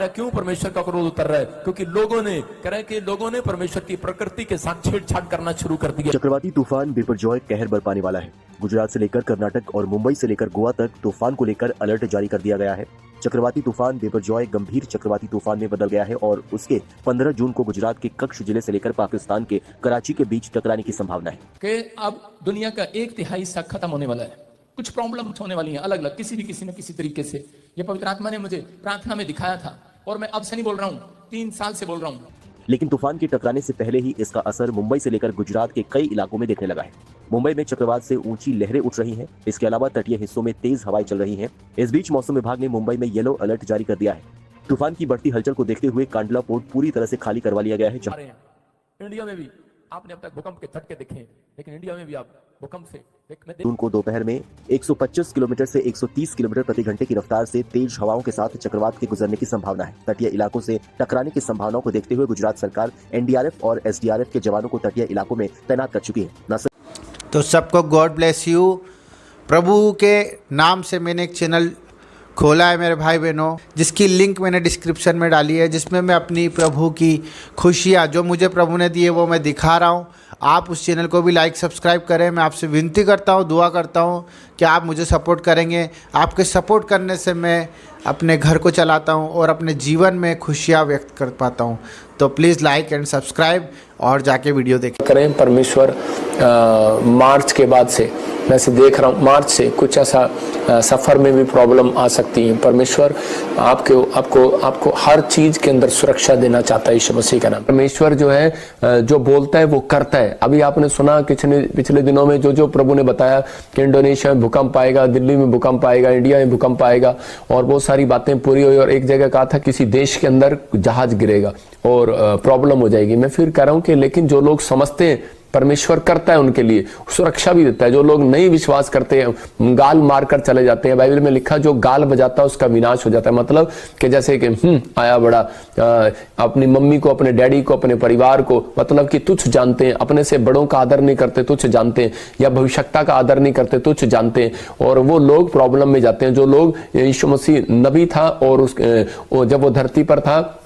क्यों परमेश्वर का क्रोध उतर रहा है? क्योंकि लोगों ने कह रहे हैं कि लोगों ने परमेश्वर की प्रकृति के साथ छेड़छाड़ करना शुरू कर दिया। चक्रवाती तूफान बिपरजॉय कहर बरपाने वाला है। गुजरात से लेकर कर्नाटक और मुंबई से लेकर गोवा तक तूफान को लेकर अलर्ट जारी कर दिया गया है। चक्रवाती तूफान बिपरजॉय गंभीर चक्रवाती तूफान में बदल गया है और उसके 15 जून को गुजरात के कच्छ जिले से लेकर पाकिस्तान के कराची के बीच टकराने की संभावना है कि अब दुनिया का 1/3 हिस्सा खत्म होने वाला है। कुछ प्रॉब्लम होने वाली हैं अलग अलग, किसी न किसी तरीके से। ये पवित्र आत्मा ने मुझे प्रार्थना में दिखाया था और मैं अब से नहीं बोल रहा हूँ, 3 साल से बोल रहा हूँ। लेकिन तूफान के टकराने से पहले ही इसका असर मुंबई से लेकर गुजरात के कई इलाकों में दिखने लगा है। मुंबई में चक्रवात से ऊंची लहरें उठ रही हैं। इसके अलावा तटीय हिस्सों में तेज हवाएं चल रही हैं। इस बीच मौसम विभाग ने मुंबई में येलो अलर्ट जारी कर दिया है। तूफान की बढ़ती हलचल को देखते हुए कांडला पोर्ट पूरी तरह से खाली करवा लिया गया है। इंडिया में भी आपने अब तक भूकंप के झटके देखे हैं, लेकिन इंडिया में भी आप भूकंप से जून को दोपहर में 125 किलोमीटर से 130 किलोमीटर प्रति घंटे की रफ्तार से तेज हवाओं के साथ चक्रवात के गुजरने की संभावना है। तटीय इलाकों से टकराने की संभावनाओं को देखते हुए गुजरात सरकार एनडीआरएफ और एसडीआरएफ के जवानों को तटीय इलाकों में तैनात कर चुकी है। तो सबको गॉड ब्लेस यू। प्रभु के नाम से मैंने एक चैनल खोला है मेरे भाई बहनों, जिसकी लिंक मैंने डिस्क्रिप्शन में डाली है, जिसमें मैं अपनी प्रभु की खुशियाँ जो मुझे प्रभु ने दी है वो मैं दिखा रहा हूँ। आप उस चैनल को भी लाइक सब्सक्राइब करें। मैं आपसे विनती करता हूँ, दुआ करता हूँ कि आप मुझे सपोर्ट करेंगे। आपके सपोर्ट करने से मैं अपने घर को चलाता हूँ और अपने जीवन में खुशियाँ व्यक्त कर पाता हूँ। तो प्लीज़ लाइक एंड सब्सक्राइब और जाके वीडियो देखें। करें। परमेश्वर मार्च के बाद से मैं से देख रहा हूँ, मार्च से कुछ ऐसा सफ़र में भी प्रॉब्लम आ सकती है। परमेश्वर आपको हर चीज़ के अंदर सुरक्षा देना चाहता है यीशु मसीह का नाम। परमेश्वर जो है जो बोलता है वो करता है। अभी आपने सुना पिछले दिनों में जो प्रभु ने बताया कि इंडोनेशिया में भूकंप आएगा, दिल्ली में भूकंप आएगा, इंडिया में भूकंप आएगा और बहुत सारी बातें पूरी हुई। और एक जगह कहा था किसी देश के अंदर जहाज गिरेगा और प्रॉब्लम हो जाएगी। मैं फिर कह रहा हूँ कि लेकिन जो लोग समझते हैं परमेश्वर करता है उनके लिए, सुरक्षा भी देता है। जो लोग नहीं विश्वास करते हैं गाल मारकर चले जाते हैं। बाइबल में लिखा जो गाल बजाता है उसका विनाश हो जाता है। मतलब कि जैसे कि आया बड़ा अपनी मम्मी को, अपने डैडी को, अपने परिवार को मतलब कि तुच्छ जानते हैं, अपने से बड़ों का आदर नहीं करते, तुच्छ जानते हैं, या भविष्यता का आदर नहीं करते, तुच्छ जानते हैं। और वो लोग प्रॉब्लम में जाते हैं। जो लोग यीशु मसीह नबी था और जब वो धरती पर था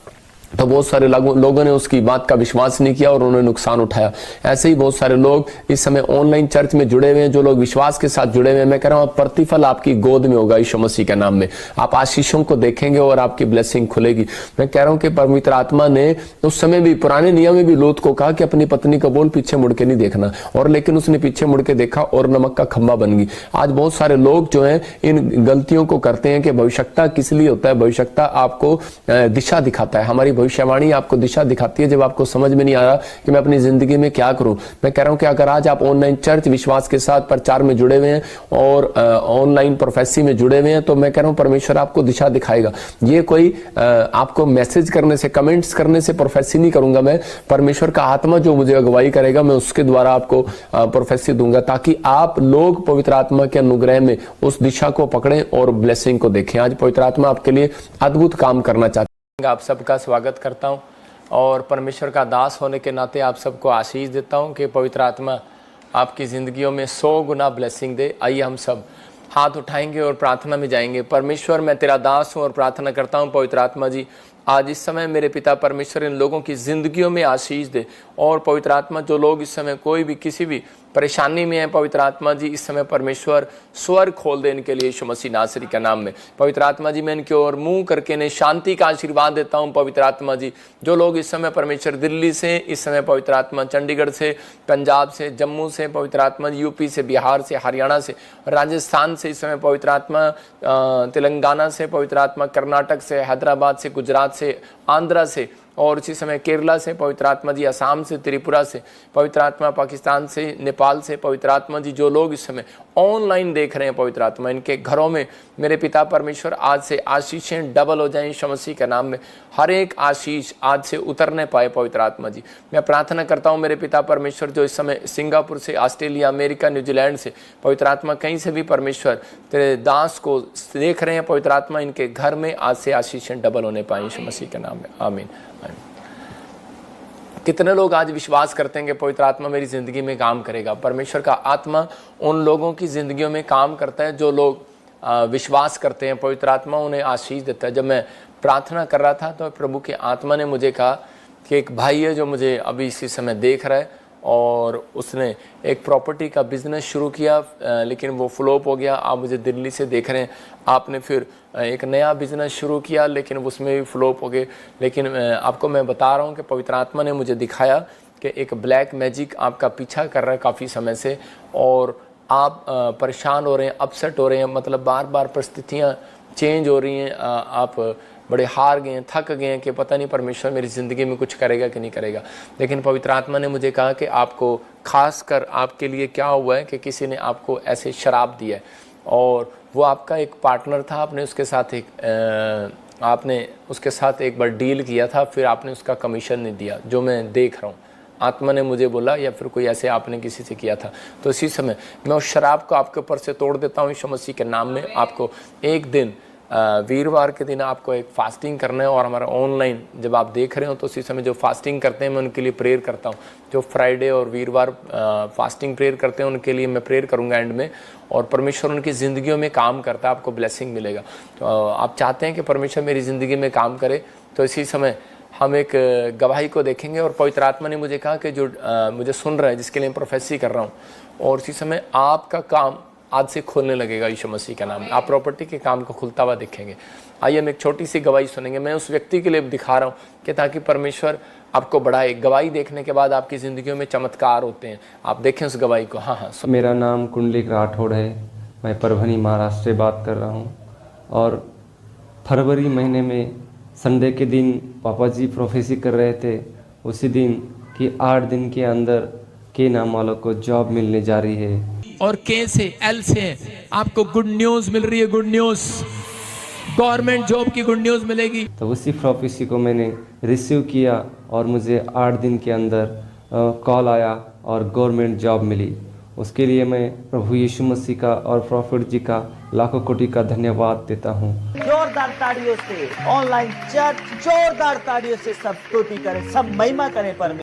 तो बहुत सारे लोगों ने उसकी बात का विश्वास नहीं किया और उन्होंने नुकसान उठाया। ऐसे ही बहुत सारे लोग इस समय ऑनलाइन चर्च में जुड़े हुए हैं। जो लोग विश्वास के साथ जुड़े हुए हैं, मैं कह रहा हूं प्रतिफल आपकी गोद में होगा यीशु मसीह के नाम में। आप आशीषों को देखेंगे और आपकी ब्लेसिंग खुलेगी। मैं कह रहा हूं कि पवित्र आत्मा ने उस समय भी पुराने नियम में भी लूत को कहा कि अपनी पत्नी को बोल पीछे मुड़ के नहीं देखना, और लेकिन उसने पीछे मुड़ के देखा और नमक का खंबा बन गई। आज बहुत सारे लोग जो है इन गलतियों को करते हैं कि भविष्यता किस लिए होता है? भविष्यता आपको दिशा दिखाता है। हमारी भविष्यवाणी आपको दिशा दिखाती है जब आपको समझ में नहीं आ रहा कि मैं अपनी जिंदगी में क्या करूं। मैं कह रहा हूं कि अगर आज आप ऑनलाइन चर्च विश्वास के साथ प्रचार में जुड़े हुए हैं और ऑनलाइन प्रोफेसी में जुड़े हुए हैं, तो मैं कह रहा हूं परमेश्वर आपको दिशा दिखाएगा। ये कोई आपको मैसेज करने से, कमेंट्स करने से प्रोफेसी नहीं करूंगा मैं। परमेश्वर का आत्मा जो मुझे अगुवाई करेगा मैं उसके द्वारा आपको प्रोफेसी दूंगा, ताकि आप लोग पवित्र आत्मा के अनुग्रह में उस दिशा को पकड़ें और ब्लेसिंग को देखें। आज पवित्र आत्मा आपके लिए अद्भुत काम करना चाहते हैं। आप सबका स्वागत करता हूं और परमेश्वर का दास होने के नाते आप सबको आशीष देता हूं कि पवित्र आत्मा आपकी ज़िंदगियों में 100 गुना ब्लेसिंग दे। आइए हम सब हाथ उठाएंगे और प्रार्थना में जाएंगे। परमेश्वर, मैं तेरा दास हूं और प्रार्थना करता हूं पवित्र आत्मा जी, आज इस समय मेरे पिता परमेश्वर इन लोगों की ज़िंदगियों में आशीष दे। और पवित्र आत्मा जो लोग इस समय कोई भी किसी भी परेशानी में है, पवित्र आत्मा जी इस समय परमेश्वर स्वर खोल दे इनके लिए यीशु मसीह नासरी के नाम में। पवित्र आत्मा जी मैं इनके ओर मुंह करके इन्हें शांति का आशीर्वाद देता हूं। पवित्र आत्मा जी जो लोग इस समय परमेश्वर दिल्ली से, इस समय पवित्र आत्मा चंडीगढ़ से, पंजाब से, जम्मू से, पवित्र आत्मा यूपी से, बिहार से, हरियाणा से, राजस्थान से, इस समय पवित्र आत्मा तेलंगाना से, पवित्र आत्मा कर्नाटक से, हैदराबाद से, गुजरात से, आंध्रा से और इसी समय केरला से, पवित्र आत्मा जी असम से, त्रिपुरा से, पवित्र आत्मा पाकिस्तान से, नेपाल से, पवित्र आत्मा जी जो लोग इस समय ऑनलाइन देख रहे हैं पवित्र आत्मा इनके घरों में मेरे पिता परमेश्वर आज से आशीषें डबल हो जाएं यीशु मसीह के नाम में। हर एक आशीष आज से उतरने पाए पवित्र आत्मा जी। मैं प्रार्थना करता हूं मेरे पिता परमेश्वर जो इस समय सिंगापुर से, ऑस्ट्रेलिया, अमेरिका, न्यूजीलैंड से, पवित्र आत्मा कहीं से भी परमेश्वर तेरे दास को देख रहे हैं पवित्र आत्मा, इनके घर में आज से आशीषें डबल होने पाए यीशु मसीह के नाम में। आमीन। कितने लोग आज विश्वास करते हैं कि पवित्र आत्मा मेरी जिंदगी में काम करेगा? परमेश्वर का आत्मा उन लोगों की जिंदगियों में काम करता है जो लोग विश्वास करते हैं। पवित्र आत्मा उन्हें आशीष देता है। जब मैं प्रार्थना कर रहा था तो प्रभु की आत्मा ने मुझे कहा कि एक भाई है जो मुझे अभी इसी समय देख रहा है और उसने एक प्रॉपर्टी का बिजनेस शुरू किया, लेकिन वो फ्लॉप हो गया। आप मुझे दिल्ली से देख रहे हैं, आपने फिर एक नया बिजनेस शुरू किया लेकिन उसमें भी फ्लॉप हो गए। लेकिन आपको मैं बता रहा हूँ कि पवित्र आत्मा ने मुझे दिखाया कि एक ब्लैक मैजिक आपका पीछा कर रहा है काफ़ी समय से और आप परेशान हो रहे हैं, अपसेट हो रहे हैं, मतलब बार बार परिस्थितियाँ चेंज हो रही हैं, आप बड़े हार गए हैं, थक गए हैं कि पता नहीं परमेश्वर मेरी ज़िंदगी में कुछ करेगा कि नहीं करेगा। लेकिन पवित्र आत्मा ने मुझे कहा कि आपको खास कर आपके लिए क्या हुआ है कि किसी ने आपको ऐसे शराब दिया है और वो आपका एक पार्टनर था, आपने उसके साथ एक बार डील किया था, फिर आपने उसका कमीशन नहीं दिया, जो मैं देख रहा हूँ। आत्मा ने मुझे बोला या फिर कोई ऐसे आपने किसी से किया था। तो इसी समय मैं उस शराब को आपके ऊपर से तोड़ देता हूँ यीशु मसीह के नाम में। आपको एक दिन वीरवार के दिन आपको एक फास्टिंग करना है और हमारा ऑनलाइन जब आप देख रहे हो तो उसी समय जो फास्टिंग करते हैं मैं उनके लिए प्रेयर करता हूँ। जो फ्राइडे और वीरवार फास्टिंग प्रेयर करते हैं उनके लिए मैं प्रेयर करूँगा एंड में, और परमेश्वर उनकी ज़िंदगियों में काम करता है, आपको ब्लेसिंग मिलेगा। तो आप चाहते हैं कि परमेश्वर मेरी ज़िंदगी में काम करे, तो इसी समय हम एक गवाही को देखेंगे। और पवित्र आत्मा ने मुझे कहा कि जो मुझे सुन रहा है, जिसके लिए मैं प्रोफेसी कर रहा हूँ, और इसी समय आपका काम आज से खोलने लगेगा यीशु मसीह का नाम। आप प्रॉपर्टी के काम को खुलता हुआ देखेंगे। आइए हम एक छोटी सी गवाही सुनेंगे। मैं उस व्यक्ति के लिए दिखा रहा हूँ कि ताकि परमेश्वर आपको बढ़ाए। गवाही देखने के बाद आपकी ज़िंदगियों में चमत्कार होते हैं। आप देखें उस गवाही को। हाँ। मेरा नाम कुंडलिक राठौड़ है, मैं परभनी महाराष्ट्र से बात कर रहा हूँ। और फरवरी महीने में संडे के दिन पापा जी प्रोफेसी कर रहे थे उसी दिन कि 8 दिन के अंदर के नाम वालों को जॉब मिलने जा रही है। और के से एल से आपको गुड न्यूज मिल रही है। गुड न्यूज, गवर्नमेंट जॉब की गुड न्यूज मिलेगी। तो उसी प्रोफेसी को मैंने रिसीव किया और मुझे 8 दिन के अंदर कॉल आया और गवर्नमेंट जॉब मिली। उसके लिए मैं प्रभु यीशु मसीह का और प्रॉफिट जी का लाखों कोटि का धन्यवाद देता हूँ। जोरदार ताड़ियों से ऑनलाइन चर्च, जोरदार ताड़ियों से सब स्तुति करें, सब महिमा करें परमेश्वर।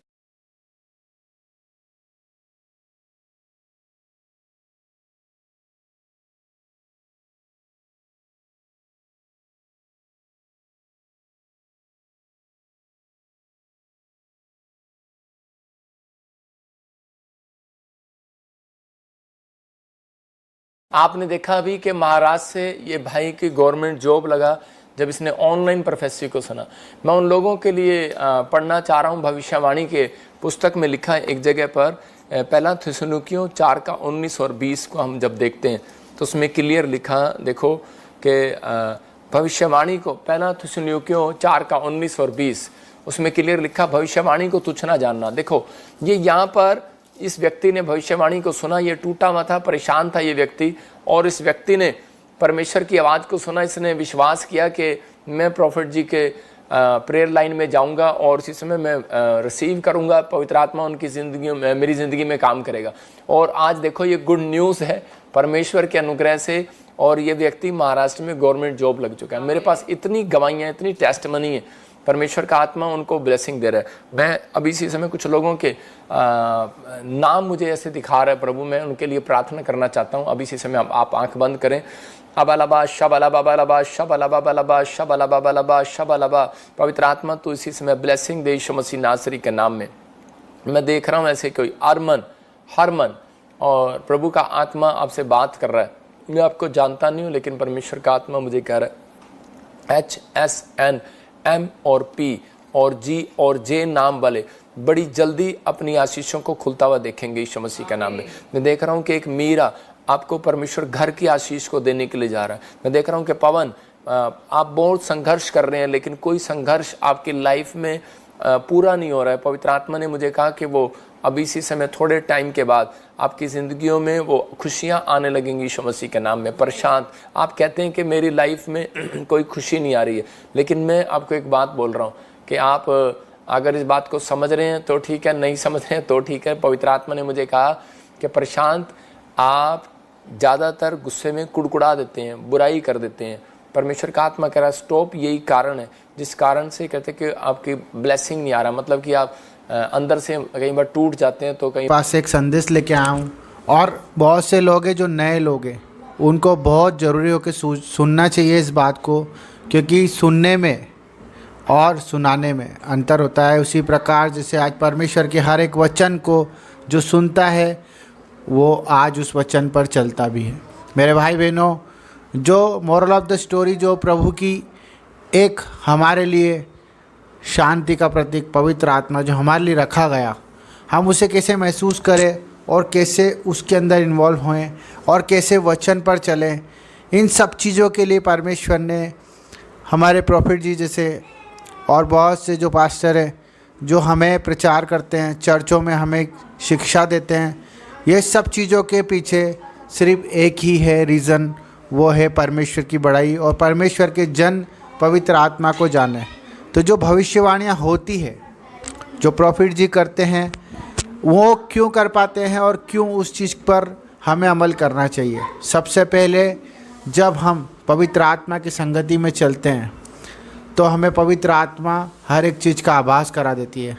आपने देखा अभी कि महाराष्ट्र से ये भाई की गवर्नमेंट जॉब लगा जब इसने ऑनलाइन प्रोफेसी को सुना। मैं उन लोगों के लिए पढ़ना चाह रहा हूँ। भविष्यवाणी के पुस्तक में लिखा है एक जगह पर, पहला थिस्सलुनीकियों 4 का 19 और 20 को हम जब देखते हैं तो उसमें क्लियर लिखा, देखो कि भविष्यवाणी को, पहला थिस्सलुनीकियों 4 का 19 और 20, उसमें क्लियर लिखा भविष्यवाणी को तुच्छ ना जानना। देखो ये यहाँ पर इस व्यक्ति ने भविष्यवाणी को सुना, ये टूटा हुआ था, परेशान था ये व्यक्ति, और इस व्यक्ति ने परमेश्वर की आवाज़ को सुना। इसने विश्वास किया कि मैं प्रॉफिट जी के प्रेयर लाइन में जाऊंगा और इसी समय मैं रिसीव करूंगा, पवित्र आत्मा उनकी ज़िंदगी में, मेरी ज़िंदगी में काम करेगा। और आज देखो ये गुड न्यूज़ है परमेश्वर के अनुग्रह से, और ये व्यक्ति महाराष्ट्र में गवर्नमेंट जॉब लग चुका है। मेरे पास इतनी गवाहियाँ, इतनी टेस्टमनी है, परमेश्वर का आत्मा उनको ब्लेसिंग दे रहा है। मैं अभी इसी समय कुछ लोगों के नाम मुझे ऐसे दिखा रहा है प्रभु, मैं उनके लिए प्रार्थना करना चाहता हूँ। अभी इसी समय आप आंख बंद करें। अबालबा शबलबा बलबा शबलबा बलबा शबलबा बलबा शबलबा। पवित्र आत्मा तो इसी समय ब्लेसिंग दे यीशु मसीह नासरी के नाम में। मैं देख रहा हूँ ऐसे कोई हरमन, और प्रभु का आत्मा आपसे बात कर रहा है। मैं आपको जानता नहीं हूँ, लेकिन परमेश्वर का आत्मा मुझे कह रहा है HSN M और P और G और J नाम वाले बड़ी जल्दी अपनी आशीषों को खुलता हुआ देखेंगे यीशु मसीह के नाम में। मैं देख रहा हूँ कि एक मीरा आपको परमेश्वर घर की आशीष को देने के लिए जा रहा है। मैं देख रहा हूँ कि पवन, आप बहुत संघर्ष कर रहे हैं, लेकिन कोई संघर्ष आपकी लाइफ में पूरा नहीं हो रहा है। पवित्र आत्मा ने मुझे कहा कि वो अभी इसी समय थोड़े टाइम के बाद आपकी ज़िंदगियों में वो खुशियाँ आने लगेंगी यीशु मसीह के नाम में। प्रशांत, आप कहते हैं कि मेरी लाइफ में कोई खुशी नहीं आ रही है, लेकिन मैं आपको एक बात बोल रहा हूँ कि आप अगर इस बात को समझ रहे हैं तो ठीक है, नहीं समझ रहे हैं तो ठीक है। पवित्र आत्मा ने मुझे कहा कि प्रशांत, आप ज़्यादातर गुस्से में कुड़कुड़ा देते हैं, बुराई कर देते हैं। परमेश्वर का आत्मा कह रहा है स्टॉप, यही कारण है जिस कारण से कहते हैं कि आपकी ब्लेसिंग नहीं आ रहा, मतलब कि आप अंदर से कई बार टूट जाते हैं। तो कहीं पास एक संदेश लेके आया हूँ, और बहुत से लोग हैं जो नए लोग हैं, उनको बहुत ज़रूरी हो कि सुनना चाहिए इस बात को, क्योंकि सुनने में और सुनाने में अंतर होता है। उसी प्रकार जैसे आज परमेश्वर के हर एक वचन को जो सुनता है वो आज उस वचन पर चलता भी है। मेरे भाई बहनों, जो मोरल ऑफ द स्टोरी, जो प्रभु की एक हमारे लिए शांति का प्रतीक पवित्र आत्मा जो हमारे लिए रखा गया, हम उसे कैसे महसूस करें और कैसे उसके अंदर इन्वॉल्व होएं और कैसे वचन पर चलें, इन सब चीज़ों के लिए परमेश्वर ने हमारे प्रॉफिट जी जैसे और बहुत से जो पास्टर हैं जो हमें प्रचार करते हैं, चर्चों में हमें शिक्षा देते हैं, ये सब चीज़ों के पीछे सिर्फ एक ही है रीज़न, वो है परमेश्वर की बड़ाई और परमेश्वर के जन पवित्र आत्मा को जाने। तो जो भविष्यवाणियाँ होती है, जो प्रॉफिट जी करते हैं, वो क्यों कर पाते हैं और क्यों उस चीज़ पर हमें अमल करना चाहिए। सबसे पहले जब हम पवित्र आत्मा की संगति में चलते हैं तो हमें पवित्र आत्मा हर एक चीज़ का आभास करा देती है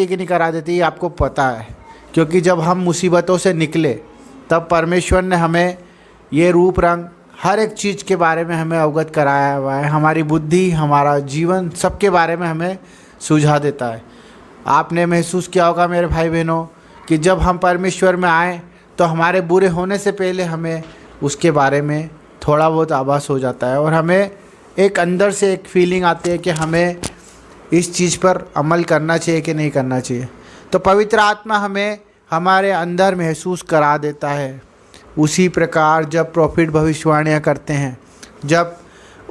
कि नहीं करा देती है, आपको पता है। क्योंकि जब हम मुसीबतों से निकले तब परमेश्वर ने हमें ये रूप रंग हर एक चीज़ के बारे में हमें अवगत कराया हुआ है। हमारी बुद्धि, हमारा जीवन, सबके बारे में हमें सुझा देता है। आपने महसूस किया होगा मेरे भाई बहनों कि जब हम परमेश्वर में आए तो हमारे बुरे होने से पहले हमें उसके बारे में थोड़ा बहुत आभास हो जाता है और हमें एक अंदर से एक फीलिंग आती है कि हमें इस चीज़ पर अमल करना चाहिए कि नहीं करना चाहिए। तो पवित्र आत्मा हमें हमारे अंदर महसूस करा देता है। उसी प्रकार जब प्रॉफिट भविष्यवाणियाँ करते हैं, जब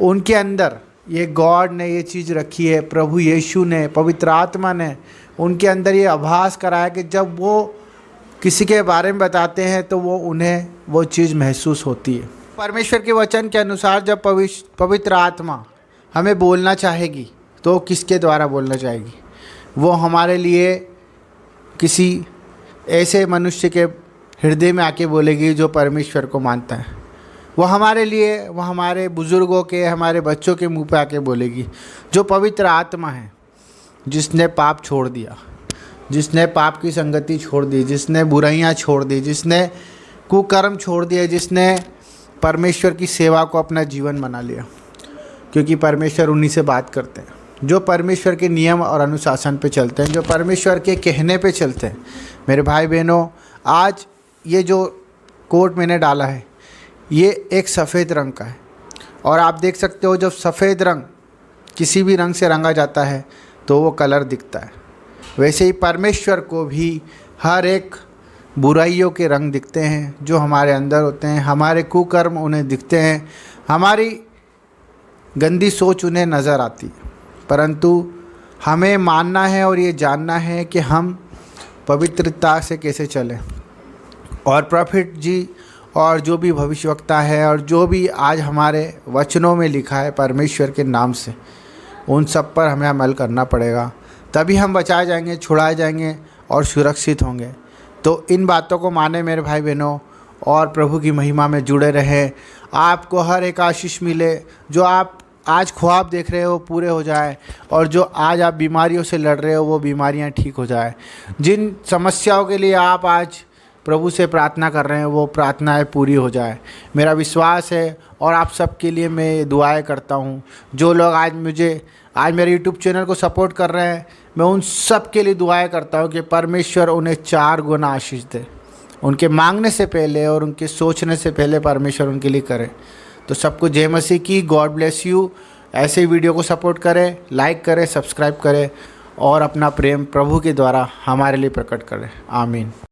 उनके अंदर ये गॉड ने ये चीज़ रखी है, प्रभु यीशु ने, पवित्र आत्मा ने उनके अंदर ये आभास कराया कि जब वो किसी के बारे में बताते हैं तो वो उन्हें वो चीज़ महसूस होती है। परमेश्वर के वचन के अनुसार जब पवित्र आत्मा हमें बोलना चाहेगी तो किसके द्वारा बोलना चाहेगी? वो हमारे लिए किसी ऐसे मनुष्य के हृदय में आके बोलेगी जो परमेश्वर को मानता है। वो हमारे लिए, वो हमारे बुज़ुर्गों के, हमारे बच्चों के मुंह पे आके बोलेगी जो पवित्र आत्मा है, जिसने पाप छोड़ दिया, जिसने पाप की संगति छोड़ दी, जिसने बुराइयां छोड़ दी, जिसने कुकर्म छोड़ दिए, जिसने परमेश्वर की सेवा को अपना जीवन बना लिया। क्योंकि परमेश्वर उन्हीं से बात करते हैं जो परमेश्वर के नियम और अनुशासन पे चलते हैं, जो परमेश्वर के कहने पे चलते हैं। मेरे भाई बहनों, आज ये जो कोट मैंने डाला है ये एक सफ़ेद रंग का है और आप देख सकते हो जब सफ़ेद रंग किसी भी रंग से रंगा जाता है तो वो कलर दिखता है। वैसे ही परमेश्वर को भी हर एक बुराइयों के रंग दिखते हैं जो हमारे अंदर होते हैं, हमारे कुकर्म उन्हें दिखते हैं, हमारी गंदी सोच उन्हें नज़र आती है। परंतु हमें मानना है और ये जानना है कि हम पवित्रता से कैसे चलें। और प्रॉफिट जी और जो भी भविष्यवक्ता है और जो भी आज हमारे वचनों में लिखा है परमेश्वर के नाम से, उन सब पर हमें अमल करना पड़ेगा, तभी हम बचाए जाएंगे, छुड़ाए जाएंगे और सुरक्षित होंगे। तो इन बातों को माने मेरे भाई बहनों और प्रभु की महिमा में जुड़े रहें। आपको हर एक आशीष मिले, जो आप आज ख्वाब देख रहे हो पूरे हो जाए और जो आज आप बीमारियों से लड़ रहे हो वो बीमारियां ठीक हो जाए। जिन समस्याओं के लिए आप आज प्रभु से प्रार्थना कर रहे हैं वो प्रार्थनाएं पूरी हो जाए, मेरा विश्वास है। और आप सब के लिए मैं दुआएं करता हूं। जो लोग आज मेरे यूट्यूब चैनल को सपोर्ट कर रहे हैं, मैं उन सब के लिए दुआएं करता हूं कि परमेश्वर उन्हें 4 गुना आशीष दे। उनके मांगने से पहले और उनके सोचने से पहले परमेश्वर उनके लिए करे। तो सबको जय मसीह की, गॉड ब्लेस यू। ऐसे वीडियो को सपोर्ट करें, लाइक करें, सब्सक्राइब करें और अपना प्रेम प्रभु के द्वारा हमारे लिए प्रकट करें। आमीन।